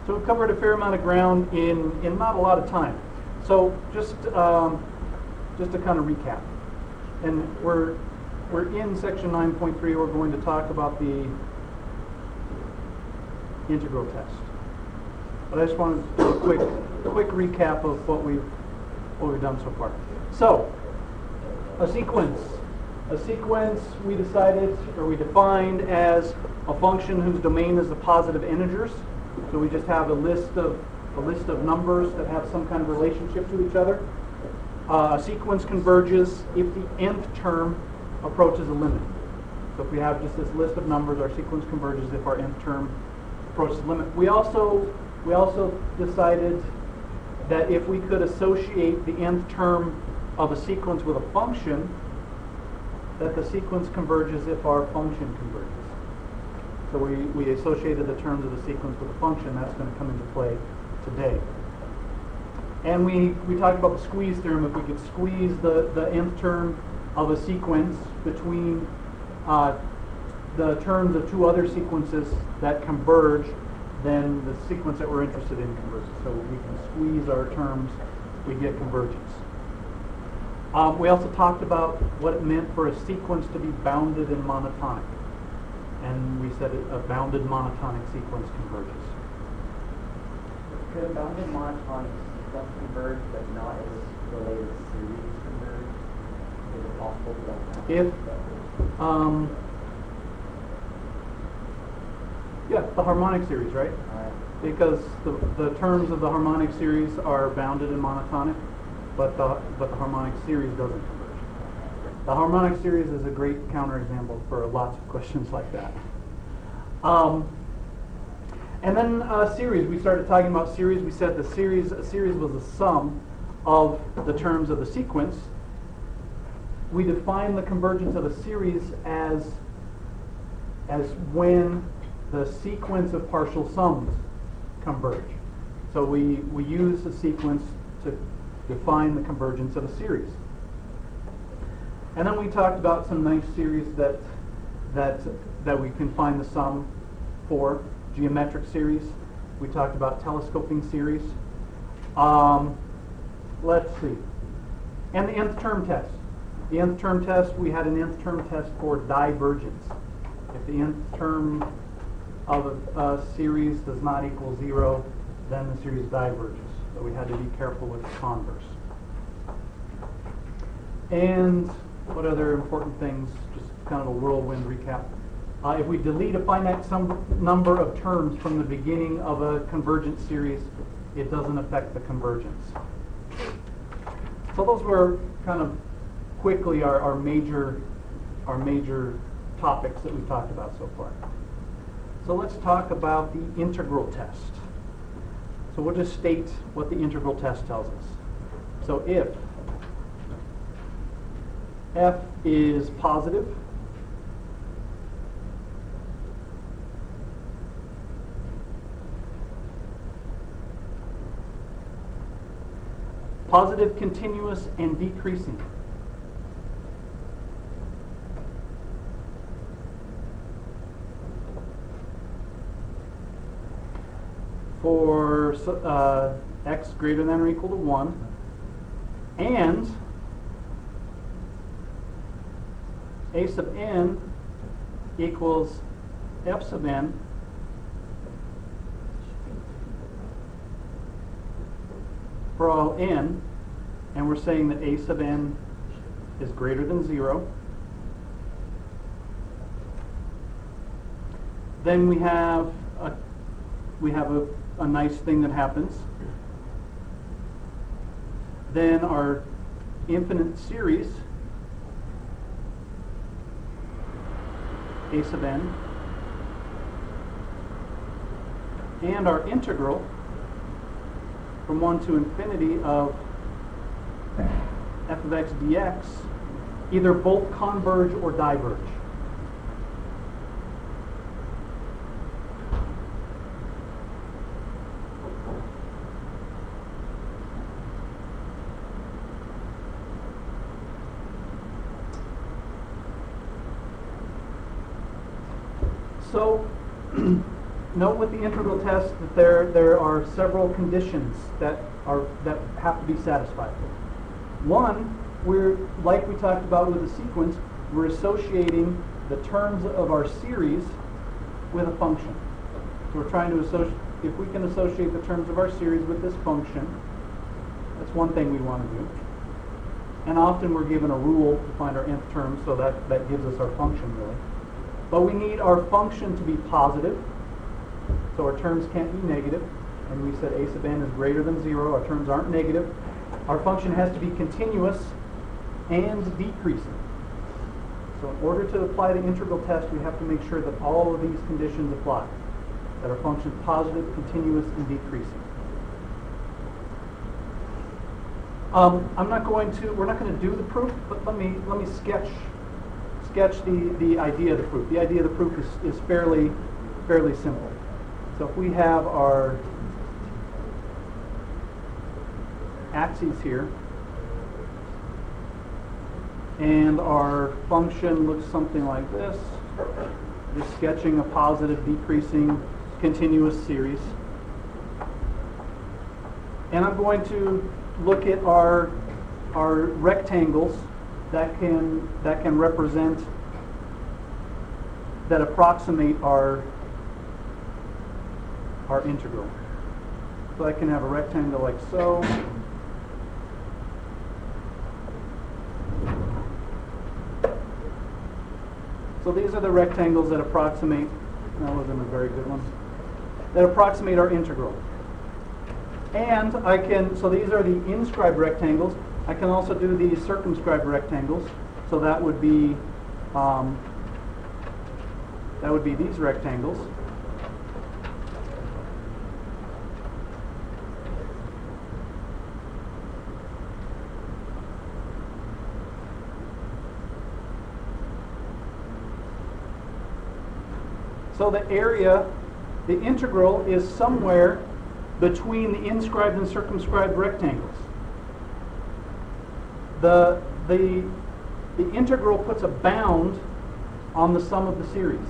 So we've covered a fair amount of ground in not a lot of time. So just to kind of recap, and we're in section 9.3. We're going to talk about the integral test. But I just wanted to do a quick recap of what we've done so far. So a sequence we decided, or we defined as a function whose domain is the positive integers. So we just have a list of numbers that have some kind of relationship to each other. A sequence converges if the nth term approaches a limit. So if we have just this list of numbers, our sequence converges if our nth term approaches the limit. We also decided that if we could associate the nth term of a sequence with a function, that the sequence converges if our function converges. So we associated the terms of the sequence with a function. That's going to come into play today. And we talked about the squeeze theorem. If we could squeeze the nth term of a sequence between the terms of two other sequences that converge, then the sequence that we're interested in converges. So we can squeeze our terms, we get convergence. We also talked about what it meant for a sequence to be bounded and monotonic. And we said a bounded monotonic sequence converges. Could a bounded monotonic sequence converge, but not as related series converge? Is it possible for that to happen? Yeah, the harmonic series, right? Because the terms of the harmonic series are bounded and monotonic, but the harmonic series doesn't converge. The harmonic series is a great counterexample for lots of questions like that. And then series. We started talking about series. We said a series was the sum of the terms of the sequence. We define the convergence of a series as when the sequence of partial sums converge. So we use the sequence to define the convergence of a series. And then we talked about some nice series that we can find the sum for. Geometric series. We talked about telescoping series. Let's see. And the nth term test. The nth term test, we had an nth term test for divergence. If the nth term of a series does not equal 0, then the series diverges. So we had to be careful with the converse. And what other important things? Just kind of a whirlwind recap. If we delete a finite number of terms from the beginning of a convergent series, it doesn't affect the convergence. So those were kind of quickly our major topics that we've talked about so far. So let's talk about the integral test. So we'll just state what the integral test tells us. So if f is positive, positive, continuous, and decreasing. For x greater than or equal to 1, and a sub n equals f sub n for all n, and we're saying that a sub n is greater than 0, then we have a nice thing that happens. Then our infinite series, a sub n, and our integral from 1 to infinity of f of x dx either both converge or diverge. So note with the integral test that there are several conditions that have to be satisfied. One, like we talked about with the sequence, we're associating the terms of our series with a function. So we're trying to associate, if we can associate the terms of our series with this function, that's one thing we want to do. And often we're given a rule to find our nth term, so that gives us our function really. But we need our function to be positive, so our terms can't be negative. And we said a sub n is greater than 0, our terms aren't negative. Our function has to be continuous and decreasing. So in order to apply the integral test, we have to make sure that all of these conditions apply. That our function is positive, continuous, and decreasing. We're not going to do the proof, but let me sketch the idea of the proof. The idea of the proof is fairly simple. So if we have our axes here, and our function looks something like this, just sketching a positive, decreasing, continuous series. And I'm going to look at our rectangles that can represent, that approximate our integral. So I can have a rectangle like so. So these are the rectangles that approximate, that wasn't a very good one, that approximate our integral. And so these are the inscribed rectangles. I can also do the circumscribed rectangles. So that would be these rectangles. So the area, the integral is somewhere between the inscribed and circumscribed rectangles. The integral puts a bound on the sum of the series.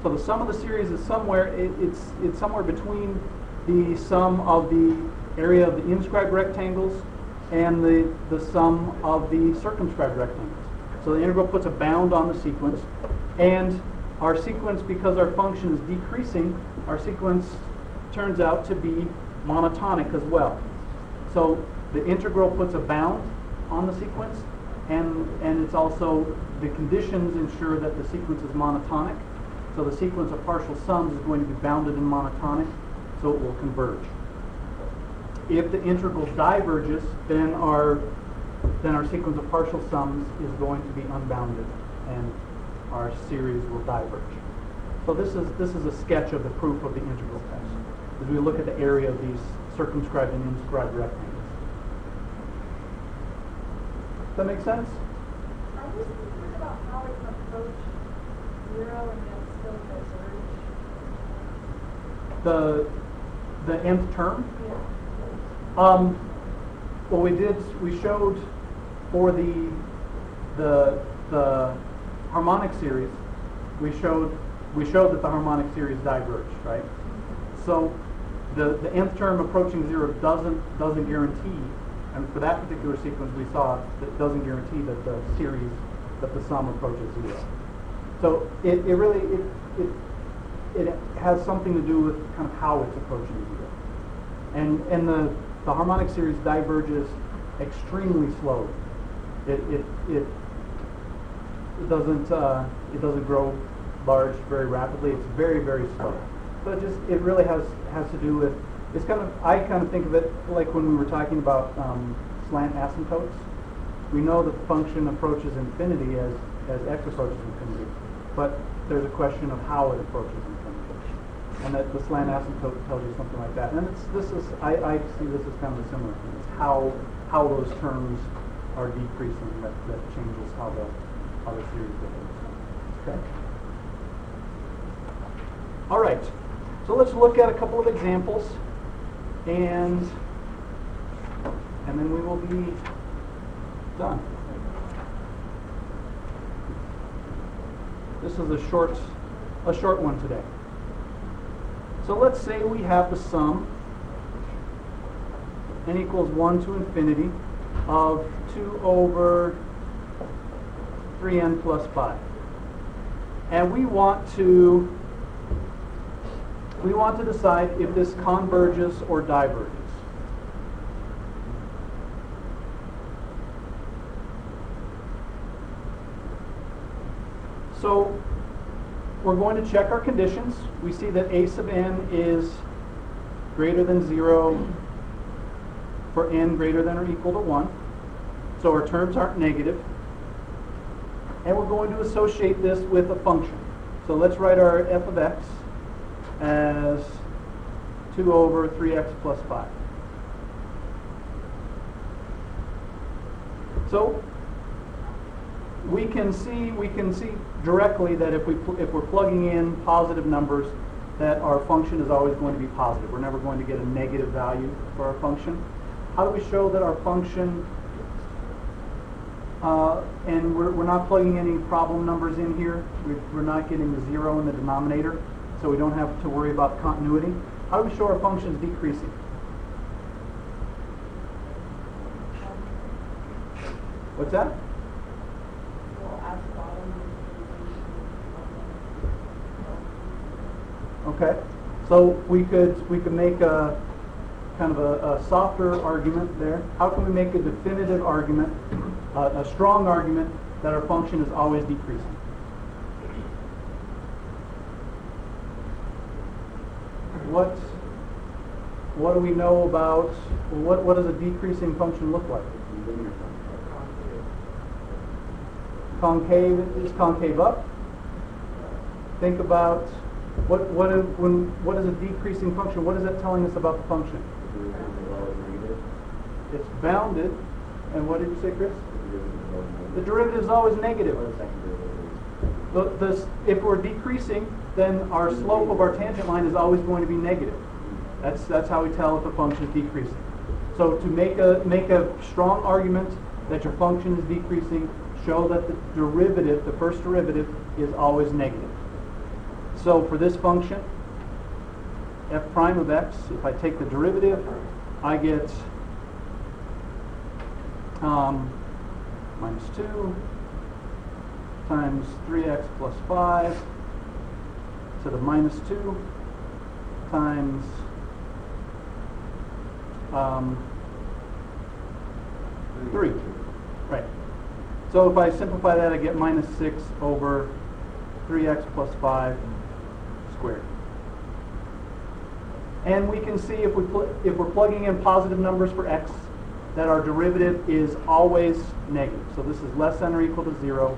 So the sum of the series is somewhere, it's somewhere between the sum of the area of the inscribed rectangles and the sum of the circumscribed rectangles. So the integral puts a bound on the sequence, and our sequence, because our function is decreasing, our sequence turns out to be monotonic as well. So the integral puts a bound on the sequence, and it's also, the conditions ensure that the sequence is monotonic. So the sequence of partial sums is going to be bounded and monotonic, so it will converge. If the integral diverges, then our sequence of partial sums is going to be unbounded, and our series will diverge. So this is a sketch of the proof of the integral test, as we look at the area of these circumscribed and inscribed rectangles. Does that make sense? Are you thinking about how it can approach 0 and yet still diverge? The nth term? Yeah. Well, we showed for the harmonic series, we showed that the harmonic series diverged, right? So the nth term approaching 0 doesn't guarantee, and for that particular sequence we saw that doesn't guarantee that the series, that the sum approaches 0. So it has something to do with kind of how it's approaching 0. And the harmonic series diverges extremely slowly. It doesn't grow large very rapidly. It's very, very slow. So it really has to do with, it's kind of, I kind of think of it like when we were talking about slant asymptotes. We know that the function approaches infinity as x approaches infinity, but there's a question of how it approaches infinity, and that the slant asymptote tells you something like that. And I see this as kind of a similar thing. It's how those terms are decreasing that changes how the series behaves. Okay. All right. So let's look at a couple of examples, and then we will be done. This is a short one today. So let's say we have the sum n equals 1 to infinity of 2 over 3n plus 5. And we want to decide if this converges or diverges. So we're going to check our conditions. We see that a sub n is greater than 0 for n greater than or equal to 1. So our terms aren't negative. And we're going to associate this with a function. So let's write our f of x as 2 over 3x plus 5. So we can see directly that if we're plugging in positive numbers, that our function is always going to be positive. We're never going to get a negative value for our function. How do we show that our function, and we're not plugging any problem numbers in here, we're not getting the 0 in the denominator, so we don't have to worry about continuity. How do we show our function is decreasing? What's that? Okay, so we could make a kind of a softer argument there. How can we make a definitive argument, a strong argument that our function is always decreasing? What do we know about, what does a decreasing function look like? Concave is concave up. Think about what is a decreasing function? What is that telling us about the function? It's bounded. And what did you say, Chris? The derivative is always negative. If we're decreasing, then our slope of our tangent line is always going to be negative. That's how we tell if a function is decreasing. So to make a strong argument that your function is decreasing, show that the derivative, the first derivative, is always negative. So for this function, f prime of x, if I take the derivative, I get minus 2 times 3x plus 5 to the minus 2 times 3. Right. So if I simplify that, I get minus 6 over 3x plus 5 squared. And we can see if we're plugging in positive numbers for x, that our derivative is always negative. So this is less than or equal to 0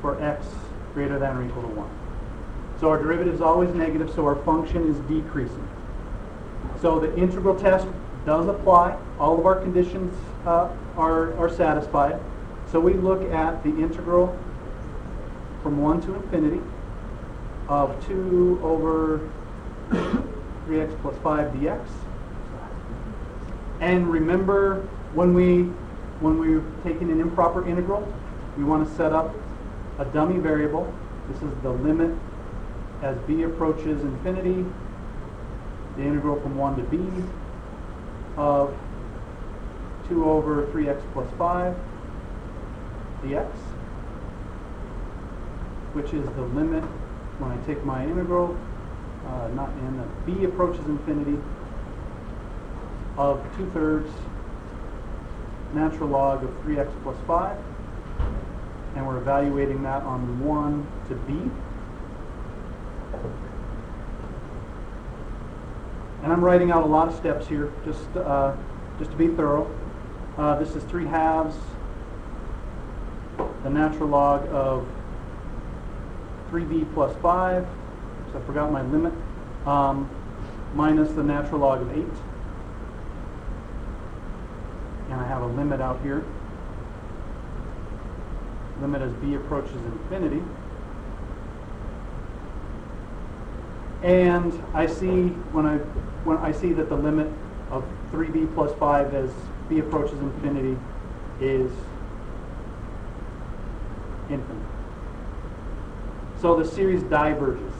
for x greater than or equal to 1. So our derivative is always negative, so our function is decreasing. So the integral test does apply. All of our conditions are satisfied. So we look at the integral from 1 to infinity of 2 over 3x plus 5 dx. And remember, when we're taking an improper integral, we want to set up a dummy variable. This is the limit as b approaches infinity, the integral from 1 to b of 2 over 3x plus 5 dx, which is the limit when I take my integral, not n, b approaches infinity, of 2/3 natural log of 3x plus 5, and we're evaluating that on 1 to b. And I'm writing out a lot of steps here, just to be thorough. This is 3/2 the natural log of 3b plus 5, so I forgot my limit, minus the natural log of 8. And I have a limit out here. Limit as b approaches infinity. And I see when I see that the limit of 3b plus 5 as b approaches infinity is infinite. So the series diverges.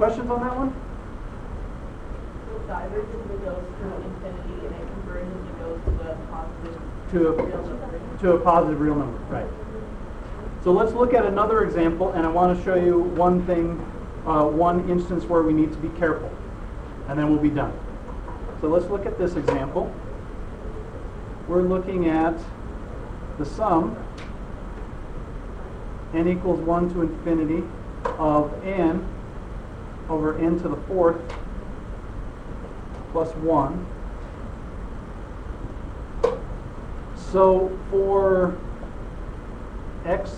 Questions on that one? Divergently goes to infinity and it convergently goes to a positive To real number. to a positive real number, right. So let's look at another example, and I want to show you one thing, one instance where we need to be careful, and then we'll be done. So let's look at this example. We're looking at the sum, n equals 1 to infinity, of n over n to the fourth plus 1. So for x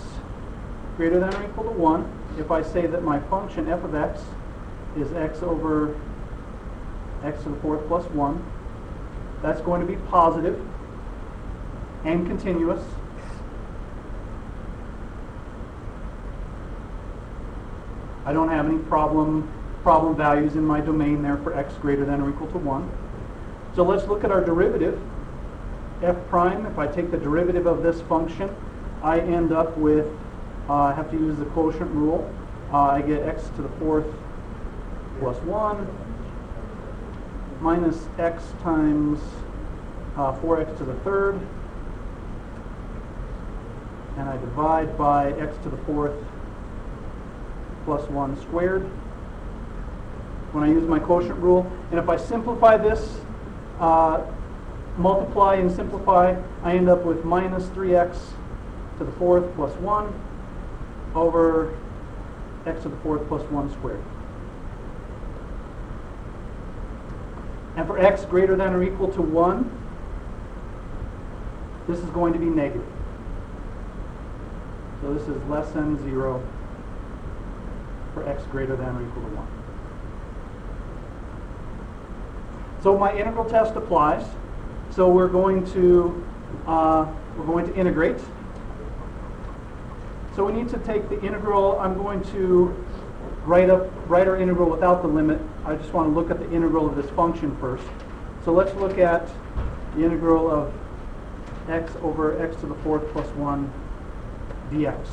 greater than or equal to 1, if I say that my function f of x is x over x to the fourth plus 1, that's going to be positive and continuous. I don't have any problem values in my domain there for x greater than or equal to 1. So let's look at our derivative. F prime, if I take the derivative of this function, I end up with, I have to use the quotient rule. I get x to the fourth plus 1 minus x times 4x to the third, and I divide by x to the fourth plus 1 squared when I use my quotient rule. And if I simplify this, multiply and simplify, I end up with minus 3x to the fourth plus 1 over x to the fourth plus 1 squared. And for x greater than or equal to 1, this is going to be negative. So this is less than 0 for x greater than or equal to 1. So my integral test applies. So we're going to integrate. So we need to take the integral. I'm going to write our integral without the limit. I just want to look at the integral of this function first. So let's look at the integral of x over x to the fourth plus 1 dx.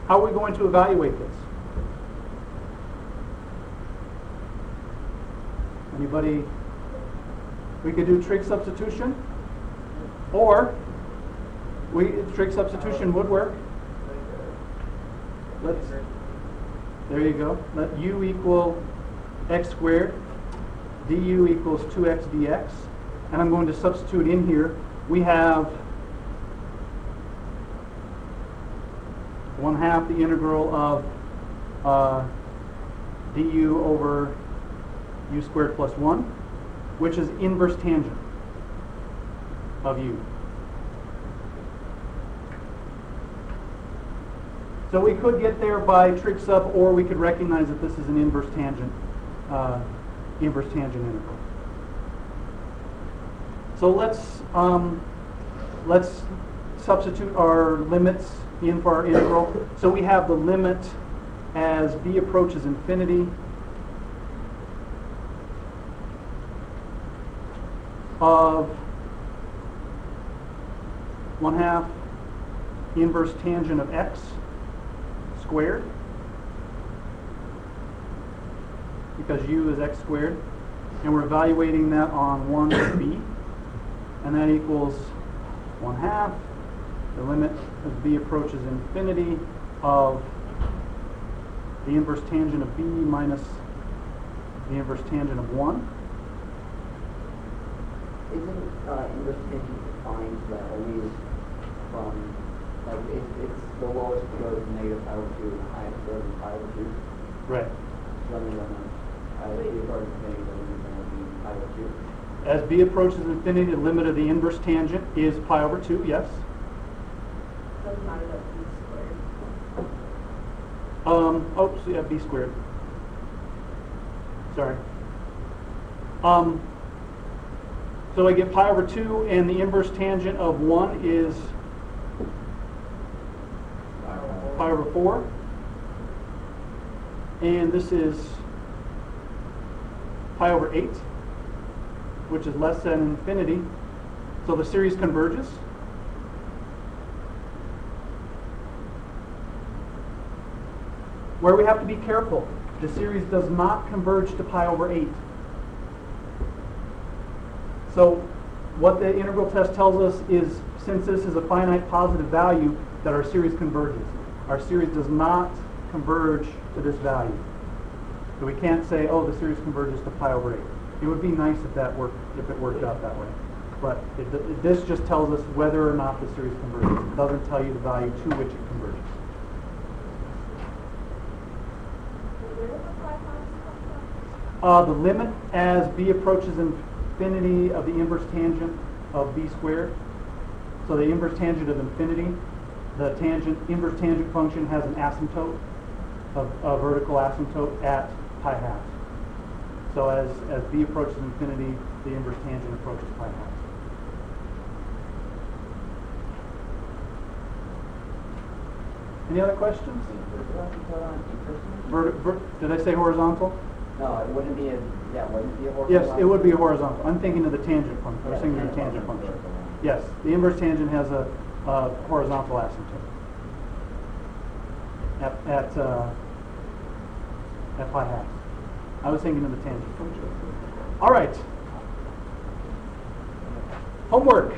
How are we going to evaluate this? Anybody? We could do trig substitution, or trig substitution would work. There you go. Let u equal x squared, du equals 2x dx, and I'm going to substitute in here. We have 1/2 the integral of du over u squared plus 1, which is inverse tangent of u. So we could get there by trig sub, or we could recognize that this is an inverse tangent integral. So let's substitute our limits in for our integral. So we have the limit as b approaches infinity of 1/2 inverse tangent of x squared, because u is x squared, and we're evaluating that on 1 to b, and that equals 1/2 the limit as b approaches infinity of the inverse tangent of b minus the inverse tangent of 1. Isn't inverse tangent defined that only is from, like, it's the lowest goes to negative pi over 2 and the highest goes to pi over 2? Right. So then b approaches negative, then it would be pi over 2. As b approaches infinity, the limit of the inverse tangent is pi over 2, yes. Doesn't matter that b squared. So yeah, b squared. Sorry. So I get pi over 2, and the inverse tangent of 1 is pi over 4. And this is pi over 8, which is less than infinity. So the series converges. Where we have to be careful, the series does not converge to pi over 8. So what the integral test tells us is, since this is a finite positive value, that our series converges. Our series does not converge to this value. So we can't say, oh, the series converges to pi over 8. It would be nice if it worked out that way. But this just tells us whether or not the series converges. It doesn't tell you the value to which it converges. Where does the pi times come from? The limit as b approaches infinity of the inverse tangent of b squared. So the inverse tangent of infinity, the inverse tangent function has an asymptote, a vertical asymptote at pi halves. So as b approaches infinity, the inverse tangent approaches pi halves. Any other questions? Did I say horizontal? No, it wouldn't be a horizontal. Yes, it would be a horizontal. I'm thinking of the tangent function. I was thinking of the tangent function. Yes, the inverse tangent has a horizontal asymptote at pi halves. I was thinking of the tangent function. All right. Homework.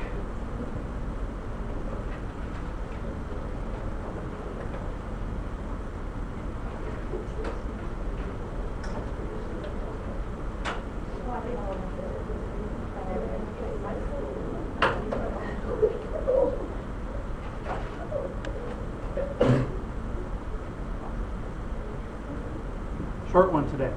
Short one today.